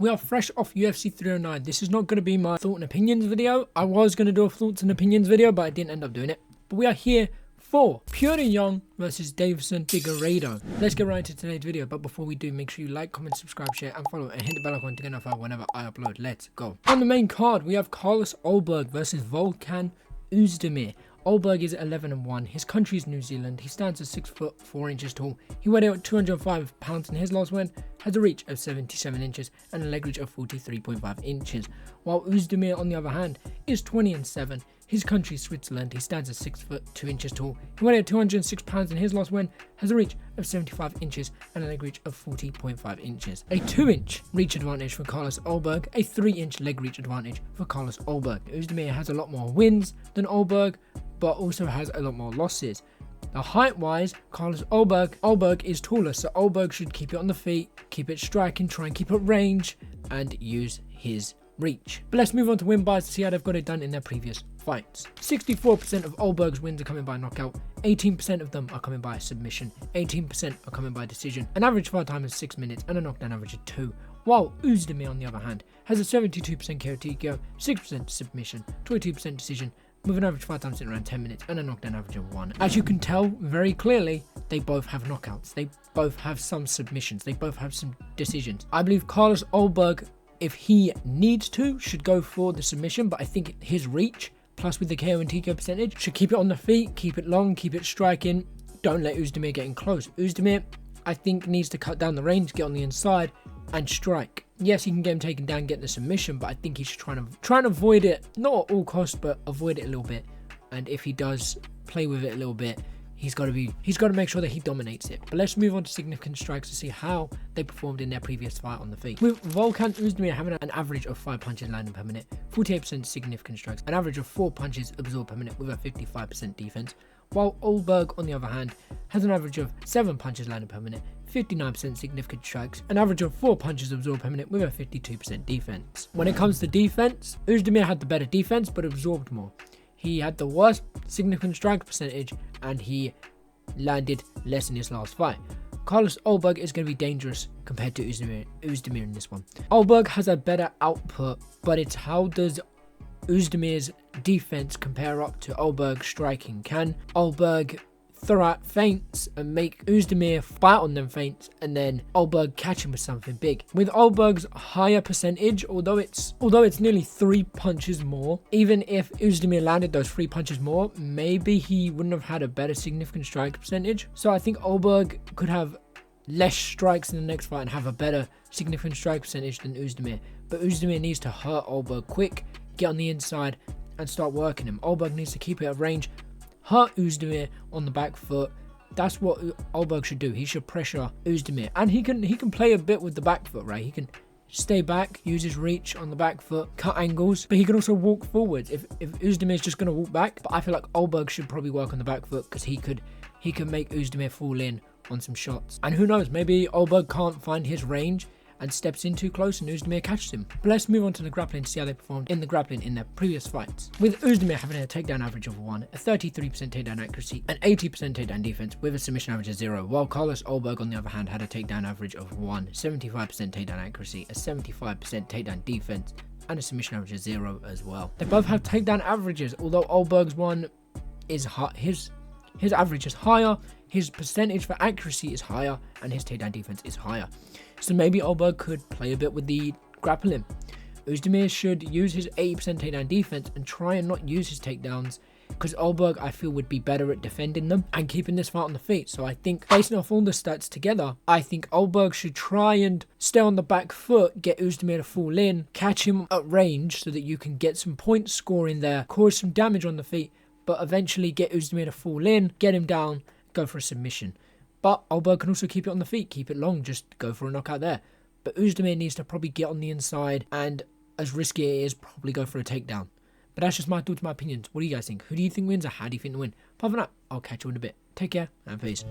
We are fresh off UFC 309. This is not going to be my thought and opinions video. I was going to do a thoughts and opinions video, but I didn't end up doing it. But we are here for Petr Young versus Deiveson Figueiredo. Let's get right into today's video. But before we do, make sure you like, comment, subscribe, share, and follow, and hit the bell icon to get notified whenever I upload. Let's go. On the main card, we have Carlos Ulberg versus Volkan Oezdemir. Ulberg is 11-1. His country is New Zealand. He stands at 6 foot 4 inches tall. He weighed out 205 pounds, and his last win has a reach of 77 inches and a leg reach of 43.5 inches. While Oezdemir, on the other hand, is 20-7. His country is Switzerland. He stands at 6 foot 2 inches tall. He weighed out 206 pounds, and his last win has a reach of 75 inches and a leg reach of 40.5 inches. A 2-inch reach advantage for Carlos Ulberg. A 3-inch leg reach advantage for Carlos Ulberg. Oezdemir has a lot more wins than Ulberg, but also has a lot more losses. Now, height-wise, Carlos Ulberg is taller, so Ulberg should keep it on the feet, keep it striking, try and keep it range, and use his reach. But let's move on to win buys to see how they've got it done in their previous fights. 64% of Ulberg's wins are coming by knockout, 18% of them are coming by submission, 18% are coming by decision. An average fight time of 6 minutes and a knockdown average of 2. While Oezdemir, on the other hand, has a 72% KO TKO, 6% submission, 22% decision, with an average fight time sitting around 10 minutes and a knockdown average of 1. As you can tell very clearly, they both have knockouts. They both have some submissions. They both have some decisions. I believe Carlos Ulberg, if he needs to, should go for the submission, but I think his reach, plus with the KO and TKO percentage, should keep it on the feet, keep it long, keep it striking. Don't let Oezdemir get in close. Oezdemir, I think, needs to cut down the range, get on the inside, and strike. Yes, he can get him taken down, get the submission, but I think he should try and avoid it, not at all costs, but avoid it a little bit. And if he does play with it a little bit, he's got to make sure that he dominates it. But let's move on to significant strikes to see how they performed in their previous fight on the feet. With Volkan Oezdemir having an average of 5 punches landed per minute, 48% significant strikes, an average of 4 punches absorbed per minute with a 55% defense. While Ulberg, on the other hand, has an average of 7 punches landed per minute, 59% significant strikes, an average of 4 punches absorbed per minute with a 52% defense. When it comes to defense, Oezdemir had the better defense but absorbed more. He had the worst significant strike percentage and he landed less in his last fight. Carlos Ulberg is going to be dangerous compared to Oezdemir in this one. Ulberg has a better output, but it's how does Oezdemir's defense compare up to Ulberg's striking? Can Ulberg throw out feints and make Oezdemir fight on them feints and then Ulberg catch him with something big? With Ulberg's higher percentage, although it's nearly 3 punches more, even if Oezdemir landed those 3 punches more, maybe he wouldn't have had a better significant strike percentage. So I think Ulberg could have less strikes in the next fight and have a better significant strike percentage than Oezdemir. But Oezdemir needs to hurt Ulberg quick, get on the inside and start working him. Ulberg needs to keep it at range, hurt Oezdemir on the back foot. That's what Ulberg should do. He should pressure Oezdemir, and he can play a bit with the back foot, right? He can stay back, use his reach on the back foot, cut angles, but he can also walk forwards if Oezdemir is just going to walk back. But I feel like Ulberg should probably work on the back foot because he could make Oezdemir fall in on some shots. And who knows, maybe Ulberg can't find his range and steps in too close and Oezdemir catches him. But let's move on to the grappling to see how they performed in the grappling in their previous fights. With Oezdemir having a takedown average of 1, a 33% takedown accuracy, an 80% takedown defense with a submission average of 0, while Carlos Ulberg, on the other hand, had a takedown average of 1, 75% takedown accuracy, a 75% takedown defense, and a submission average of 0 as well. They both have takedown averages, although Ulberg's one is his average is higher, his percentage for accuracy is higher, and his takedown defense is higher. So maybe Ulberg could play a bit with the grappling. Oezdemir should use his 80% takedown defense and try and not use his takedowns, because Ulberg, I feel, would be better at defending them and keeping this fight on the feet. So I think, based off all the stats together, I think Ulberg should try and stay on the back foot, get Oezdemir to fall in, catch him at range so that you can get some point scoring there, cause some damage on the feet, but eventually get Oezdemir to fall in, get him down, go for a submission. But Ulberg can also keep it on the feet, keep it long, just go for a knockout there. But Oezdemir needs to probably get on the inside and, as risky it is, probably go for a takedown. But that's just my thoughts, my opinions. What do you guys think? Who do you think wins or how do you think they win? Apart from that, I'll catch you in a bit. Take care and peace.